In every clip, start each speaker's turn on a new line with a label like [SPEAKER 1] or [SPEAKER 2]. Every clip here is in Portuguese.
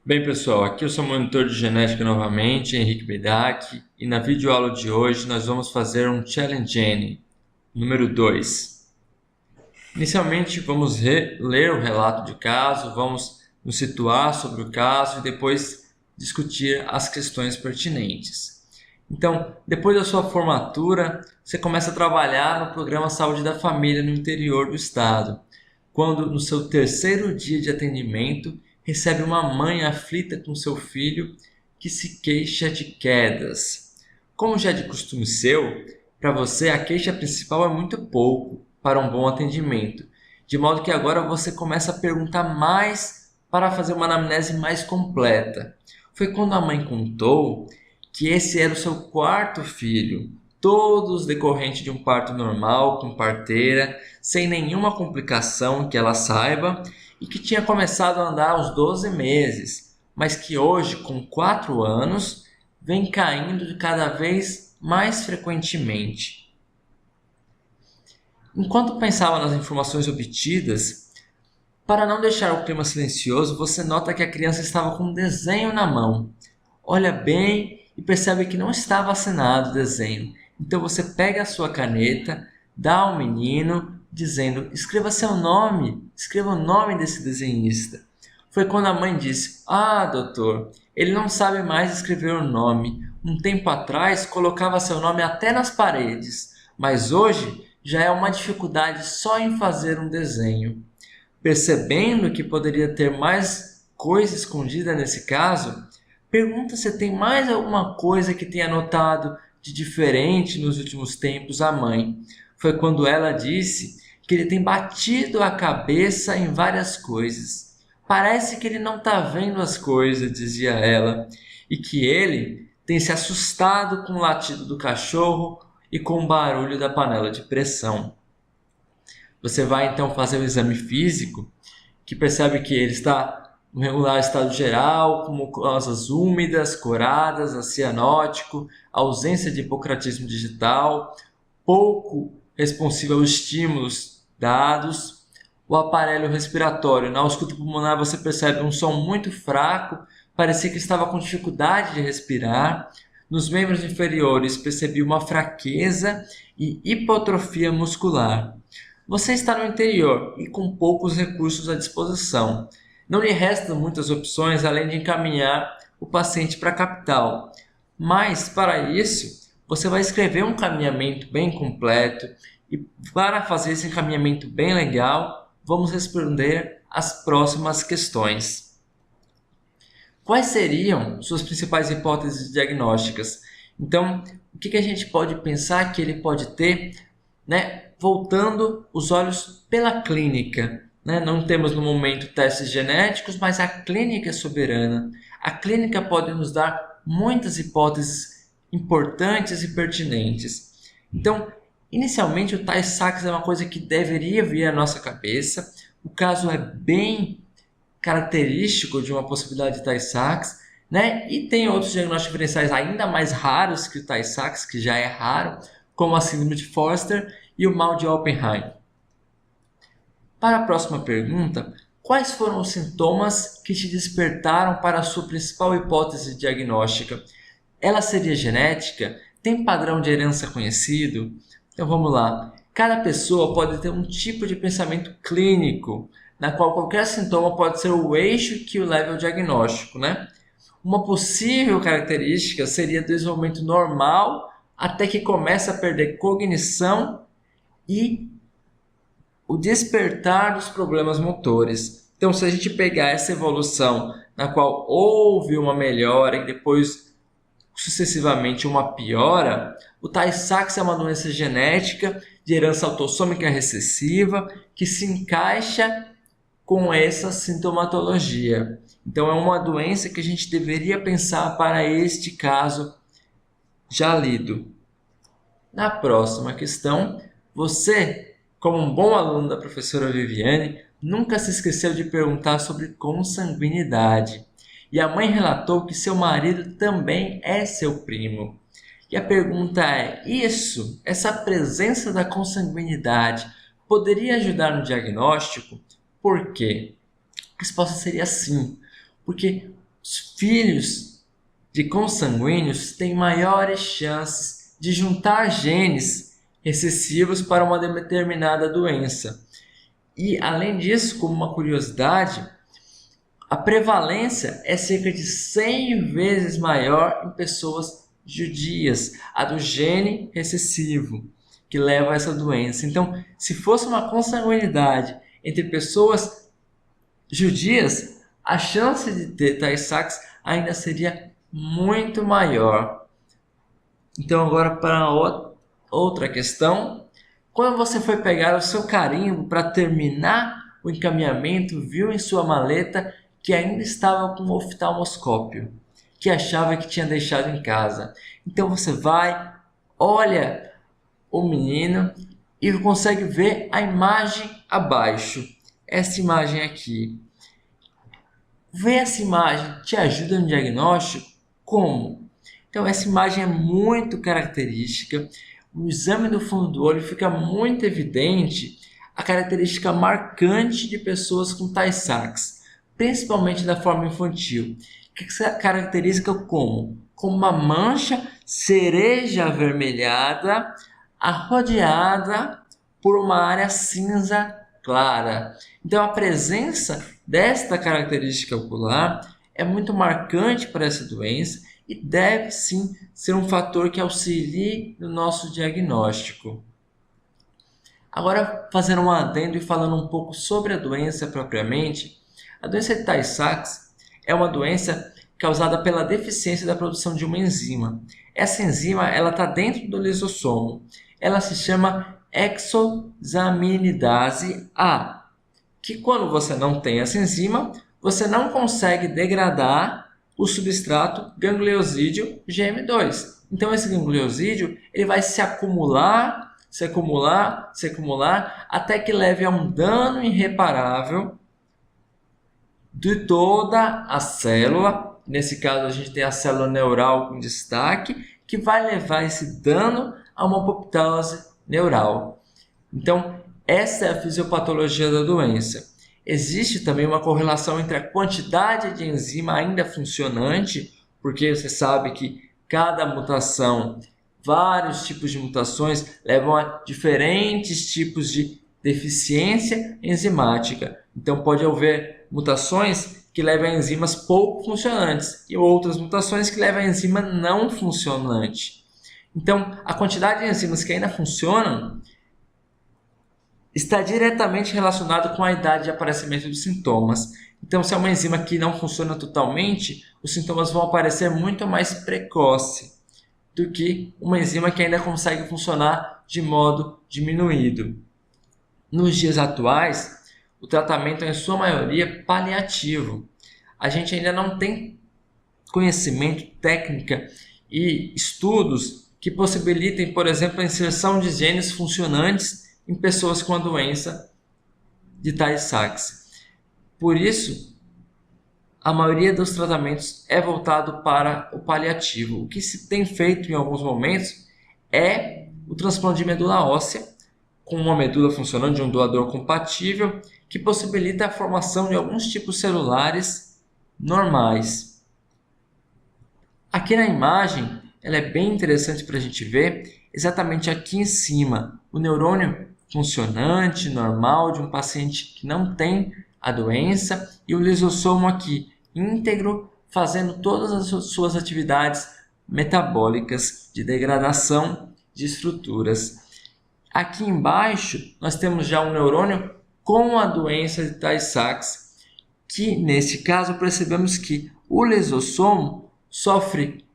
[SPEAKER 1] Bem, pessoal, aqui eu sou o monitor de genética novamente, Henrique Bedak, e na videoaula de hoje nós vamos fazer um Challenge N, número 2. Inicialmente, vamos ler o relato de caso, vamos nos situar sobre o caso e depois discutir as questões pertinentes. Então, depois da sua formatura, você começa a trabalhar no programa Saúde da Família no interior do estado, quando no seu terceiro dia de atendimento, recebe uma mãe aflita com seu filho que se queixa de quedas. Como já é de costume seu, para você a queixa principal é muito pouco para um bom atendimento, de modo que agora você começa a perguntar mais para fazer uma anamnese mais completa. Foi quando a mãe contou que esse era o seu quarto filho, todos decorrente de um parto normal, com parteira, sem nenhuma complicação que ela saiba, e que tinha começado a andar aos 12 meses, mas que hoje, com 4 anos, vem caindo de cada vez mais frequentemente. Enquanto pensava nas informações obtidas, para não deixar o clima silencioso, você nota que a criança estava com um desenho na mão. Olha bem e percebe que não estava assinado o desenho. Então você pega a sua caneta, dá ao menino, dizendo: escreva seu nome, escreva o nome desse desenhista. Foi quando a mãe disse: ah, doutor, ele não sabe mais escrever o nome. Um tempo atrás colocava seu nome até nas paredes, mas hoje já é uma dificuldade só em fazer um desenho. Percebendo que poderia ter mais coisa escondida nesse caso, pergunta se tem mais alguma coisa que tenha notado de diferente nos últimos tempos à mãe. Foi quando ela disse que ele tem batido a cabeça em várias coisas. Parece que ele não está vendo as coisas, dizia ela, e que ele tem se assustado com o latido do cachorro e com o barulho da panela de pressão. Você vai então fazer o exame físico, que percebe que ele está no regular estado geral, com mucosas úmidas, coradas, acianótico, ausência de hipocratismo digital, pouco responsivo aos estímulos dados. O aparelho respiratório, na ausculta pulmonar você percebe um som muito fraco, parecia que estava com dificuldade de respirar. Nos membros inferiores percebi uma fraqueza e hipotrofia muscular. Você está no interior e com poucos recursos à disposição. Não lhe restam muitas opções além de encaminhar o paciente para a capital. Mas, para isso, você vai escrever um encaminhamento bem completo e, para fazer esse encaminhamento bem legal, vamos responder as próximas questões. Quais seriam suas principais hipóteses diagnósticas? Então, o que a gente pode pensar que ele pode ter, voltando os olhos pela clínica? Não temos no momento testes genéticos, mas a clínica é soberana. A clínica pode nos dar muitas hipóteses importantes e pertinentes. Então, inicialmente o Tay-Sachs é uma coisa que deveria vir à nossa cabeça. O caso é bem característico de uma possibilidade de Tay-Sachs, e tem outros diagnósticos diferenciais ainda mais raros que o Tay-Sachs, que já é raro, como a síndrome de Forster e o mal de Oppenheim. Para a próxima pergunta, quais foram os sintomas que te despertaram para a sua principal hipótese diagnóstica? Ela seria genética? Tem padrão de herança conhecido? Então vamos lá. Cada pessoa pode ter um tipo de pensamento clínico, na qual qualquer sintoma pode ser o eixo que o leva ao diagnóstico. Uma possível característica seria desenvolvimento normal até que começa a perder cognição e o despertar dos problemas motores. Então, se a gente pegar essa evolução na qual houve uma melhora e depois sucessivamente uma piora, o Tay-Sachs é uma doença genética de herança autossômica recessiva que se encaixa com essa sintomatologia. Então, é uma doença que a gente deveria pensar para este caso já lido. Na próxima questão, você, como um bom aluno da professora Viviane, nunca se esqueceu de perguntar sobre consanguinidade. E a mãe relatou que seu marido também é seu primo. E a pergunta é: essa presença da consanguinidade, poderia ajudar no diagnóstico? Por quê? A resposta seria sim, porque os filhos de consanguíneos têm maiores chances de juntar genes recessivos para uma determinada doença. E, além disso, como uma curiosidade, a prevalência é cerca de 100 vezes maior em pessoas judias, a do gene recessivo, que leva a essa doença. Então, se fosse uma consanguinidade entre pessoas judias, a chance de ter Tay-Sachs ainda seria muito maior. Então, agora para outra questão. Quando você foi pegar o seu carimbo para terminar o encaminhamento, viu em sua maleta que ainda estava com o oftalmoscópio, que achava que tinha deixado em casa. Então você vai, olha o menino e consegue ver a imagem abaixo. Essa imagem aqui. Ver essa imagem te ajuda no diagnóstico? Como? Então essa imagem é muito característica. No exame do fundo do olho fica muito evidente a característica marcante de pessoas com Tay-Sachs, principalmente da forma infantil, que se caracteriza como uma mancha cereja avermelhada, arrodeada por uma área cinza clara. Então a presença desta característica ocular é muito marcante para essa doença e deve sim ser um fator que auxilie no nosso diagnóstico. Agora, fazendo um adendo e falando um pouco sobre a doença propriamente, a doença de Tay-Sachs é uma doença causada pela deficiência da produção de uma enzima. Essa enzima está dentro do lisossomo. Ela se chama hexosaminidase A, que quando você não tem essa enzima, você não consegue degradar o substrato gangliosídeo GM2. Então esse gangliosídeo ele vai se acumular, até que leve a um dano irreparável de toda a célula. Nesse caso a gente tem a célula neural com destaque, que vai levar esse dano a uma apoptose neural. Então essa é a fisiopatologia da doença. Existe também uma correlação entre a quantidade de enzima ainda funcionante, porque você sabe que cada mutação, vários tipos de mutações levam a diferentes tipos de deficiência enzimática. Então pode haver mutações que levam a enzimas pouco funcionantes e outras mutações que levam a enzima não funcionante. Então a quantidade de enzimas que ainda funcionam está diretamente relacionado com a idade de aparecimento dos sintomas. Então, se é uma enzima que não funciona totalmente, os sintomas vão aparecer muito mais precoce do que uma enzima que ainda consegue funcionar de modo diminuído. Nos dias atuais, o tratamento é, em sua maioria, paliativo. A gente ainda não tem conhecimento, técnica e estudos que possibilitem, por exemplo, a inserção de genes funcionantes em pessoas com a doença de Tay-Sachs. Por isso, a maioria dos tratamentos é voltado para o paliativo. O que se tem feito em alguns momentos é o transplante de medula óssea, com uma medula funcionando de um doador compatível, que possibilita a formação de alguns tipos celulares normais. Aqui na imagem, ela é bem interessante para a gente ver, exatamente aqui em cima, o neurônio funcionante, normal, de um paciente que não tem a doença, e o lisossomo aqui, íntegro, fazendo todas as suas atividades metabólicas de degradação de estruturas. Aqui embaixo, nós temos já um neurônio com a doença de Tay-Sachs, que nesse caso percebemos que o lisossomo sofre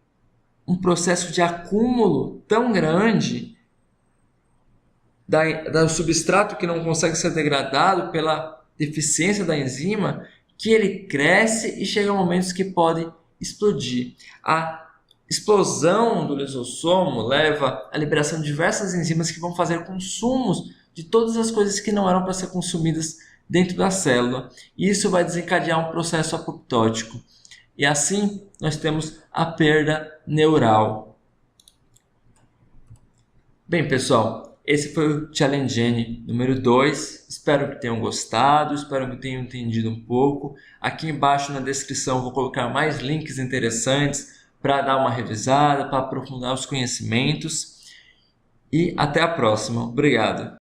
[SPEAKER 1] um processo de acúmulo tão grande do substrato que não consegue ser degradado pela deficiência da enzima, que ele cresce e chega a momentos que pode explodir. A explosão do lisossomo leva à liberação de diversas enzimas que vão fazer consumos de todas as coisas que não eram para ser consumidas dentro da célula. E isso vai desencadear um processo apoptótico. E assim nós temos a perda neural. Bem, pessoal, Esse foi o Challenge N número 2. Espero que tenham gostado, espero que tenham entendido um pouco. Aqui embaixo na descrição vou colocar mais links interessantes para dar uma revisada, para aprofundar os conhecimentos. E até a próxima. Obrigado!